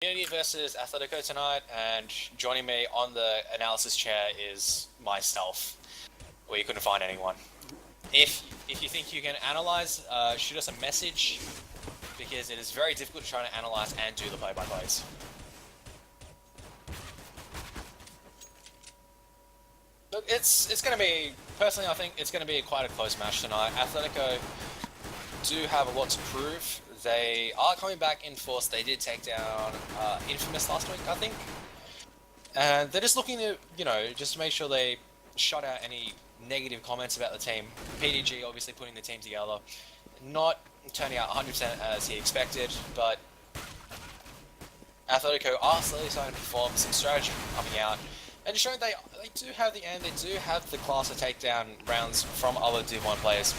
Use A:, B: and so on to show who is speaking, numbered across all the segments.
A: Unity versus Athletico tonight, and joining me on the analysis chair is myself. We couldn't find anyone. If you think you can analyze, shoot us a message, because it is very difficult to try to analyze and do the play-by-plays. Look, it's going to be, personally I think it's going to be quite a close match tonight. Atletico do have a lot to prove. They are coming back in force. They did take down Infamous last week, I think. And they're just looking to, just to make sure they shut out any negative comments about the team. PDG obviously putting the team together. Not turning out 100% as he expected, but Athletico are slowly starting to perform, some strategy coming out, and just showing they do have the aim, they do have the class to take down rounds from other Div 1 players.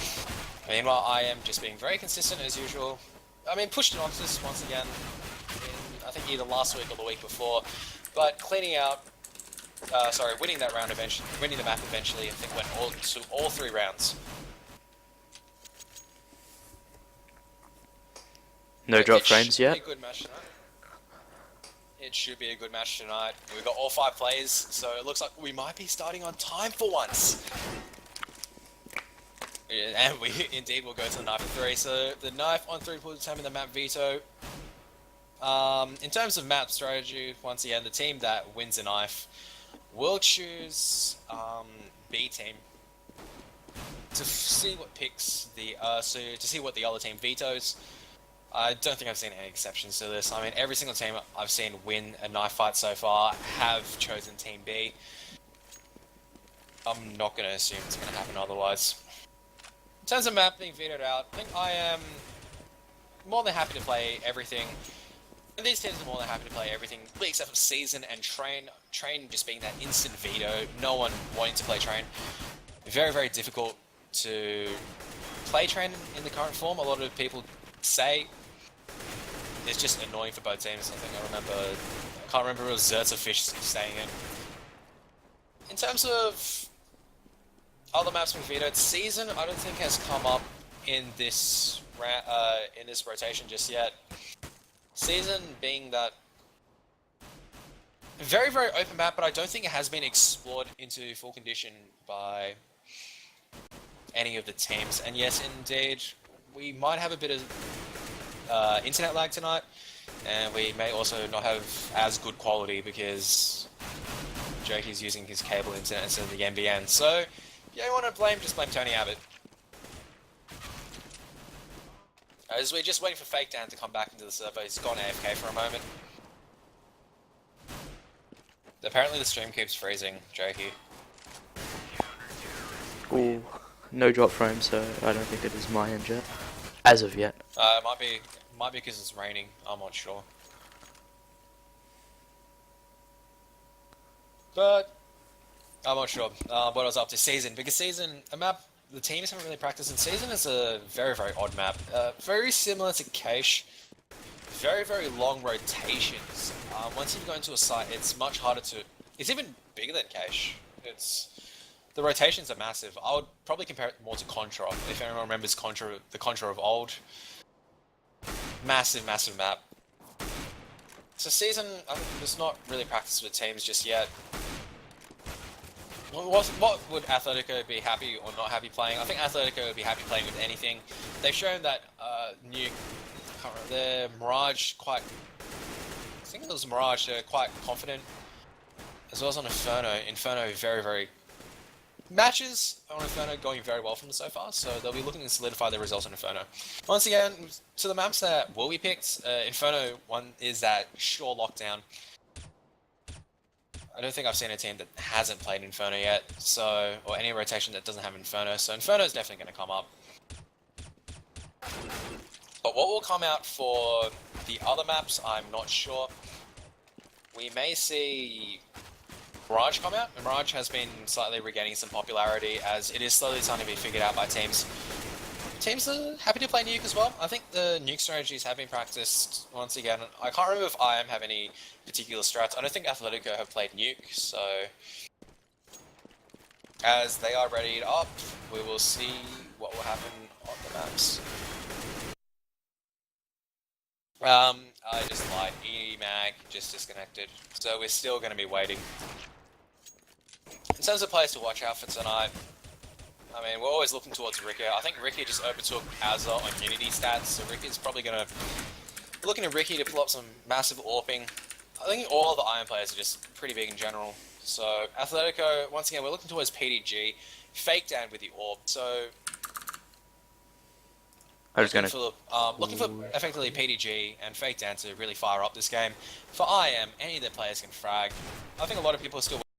A: Meanwhile, I am just being very consistent as usual. I mean, pushed an Optus once again, I think either last week or the week before, but cleaning out, winning that round eventually, winning the map eventually, I think went all 3 rounds.
B: No drop frames yet.
A: It should be a good match tonight. We've got all 5 players, so it looks like we might be starting on time for once. And we indeed will go to the knife on 3. So the knife on 3 will determine the map veto. In terms of map strategy, once again, the team that wins the knife will choose B team to see what picks the to see what the other team vetoes. I don't think I've seen any exceptions to this. I mean, every single team I've seen win a knife fight so far have chosen Team B. I'm not going to assume it's going to happen otherwise. In terms of map being vetoed out, I think I am more than happy to play everything. And these teams are more than happy to play everything, except for Season and Train. Train just being that instant veto, no one wanting to play Train. Very, very difficult to play Train in the current form. A lot of people say it's just annoying for both teams. I think I can't remember if it was Zertzerfish saying it. In terms of other maps being vetoed, Season I don't think has come up in this rotation just yet. Season being that very, very open map, but I don't think it has been explored into full condition by any of the teams. And yes, indeed, we might have a bit of internet lag tonight, and we may also not have as good quality because Jokey's using his cable internet instead of the NBN. So, yeah, you want to blame, just blame Tony Abbott. As we're just waiting for Fake Dan to come back into the server, he's gone AFK for a moment. Apparently the stream keeps freezing, Jokey.
B: Ooh, no drop frame, so I don't think it is my end yet. As of yet.
A: It might be because it's raining, I'm not sure. But I'm not sure what I was up to. Season, because Season, a map the teams haven't really practiced in. Season is a very, very odd map. Very similar to Cache. Very, very long rotations. Once you go into a site, it's much harder to... It's even bigger than Cache. The rotations are massive. I would probably compare it more to Contra, if anyone remembers Contra, the Contra of old. Massive, massive map. So Season, I think it's not really practiced with teams just yet. What would Athletico be happy or not happy playing? I think Athletico would be happy playing with anything. They've shown that their Mirage I think it was Mirage, they're quite confident. As well as on Inferno. Inferno very, very... Matches on Inferno going very well for them so far, so they'll be looking to solidify their results on Inferno. Once again, to the maps that will be picked, Inferno one is that sure lockdown. I don't think I've seen a team that hasn't played Inferno yet, or any rotation that doesn't have Inferno, so Inferno is definitely going to come up. But what will come out for the other maps, I'm not sure. We may see Mirage come out. Mirage has been slightly regaining some popularity as it is slowly starting to be figured out by teams. Teams are happy to play Nuke as well. I think the Nuke strategies have been practiced once again. I can't remember if IM have any particular strats. I don't think Athletico have played Nuke, so... As they are readied up, we will see what will happen on the maps. I just lied. EMAG just disconnected. So we're still going to be waiting. In terms of players to watch out for tonight, I mean, we're always looking towards Rika. I think Rika just overtook Azza on Unity stats, so Rika's probably going to... We're looking at Ricky to pull up some massive AWPing. I think all of the Iron players are just pretty big in general. So, Athletico, once again, we're looking towards PDG. Fake down with the AWP, so... Looking for effectively PDG and Fake down to really fire up this game. For IM, any of their players can frag. I think a lot of people are still